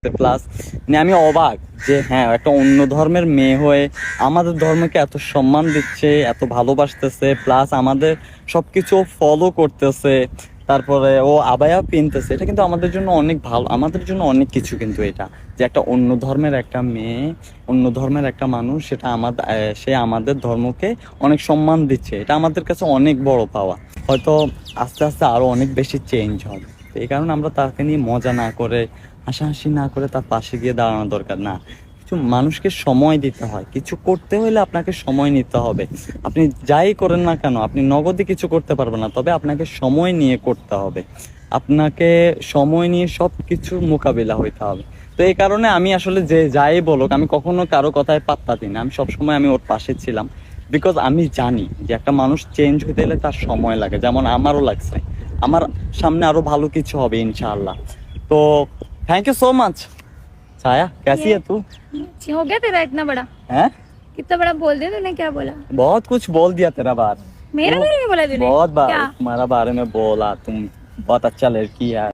Plus মানে আমি অবাক যে হ্যাঁ একটা অন্য ধর্মের মেয়ে হয়ে আমাদের ধর্মকে এত সম্মান দিচ্ছে, এত ভালোবাসতেছে, প্লাস আমাদের সবকিছু ফলো করতেছে, তারপরে ও আবায়া পিনতেছে। এটা কিন্তু আমাদের জন্য অনেক ভালো, আমাদের জন্য অনেক কিছু। কিন্তু এটা যে একটা অন্য ধর্মের একটা মেয়ে, অন্য ধর্মের একটা মানুষ, সেটা আমাদের সে আমাদের ধর্মকে অনেক সম্মান দিচ্ছে, এটা আমাদের কাছে অনেক বড় পাওয়া। হয়তো আস্তে আস্তে আরো অনেক বেশি চেঞ্জ হবে। তো এই কারণে আমরা তাকে নিয়ে মজা না করে, হাসাহাসি না করে তার পাশে গিয়ে দাঁড়ানো দরকার না। কিছু মানুষকে সময় দিতে হয়, কিছু করতে হলে আপনাকে সময় নিতে হবে। আপনি যাই করেন না কেন, আপনি নগদে কিছু করতে পারবেন না, তবে আপনাকে সময় নিয়ে করতে হবে, আপনাকে সময় নিয়ে সব কিছুর মোকাবিলা হইতে হবে। তো এই কারণে আমি আসলে যে যাই বলুক, আমি কখনো কারো কথায় পাত্তা দিই না। আমি সবসময় আমি ওর পাশে ছিলাম, বিকজ আমি জানি যে একটা মানুষ চেঞ্জ হতে গেলে তার সময় লাগে, যেমন আমারও লাগছে। আমার সামনে আরো ভালো কিছু হবে ইনশাআল্লাহ। तो थैंक यू सो मच। छाया कैसी है तू? हो गया तेरा इतना बड़ा? हैं? कितना बड़ा बोल दिया तूने, क्या बोला? बहुत कुछ बोल दिया तेरा बार। मेरे बारे में बोला तूने? बहुत बार क्या? तुम्हारा बारे में बोला, तुम बहुत अच्छा लड़की है।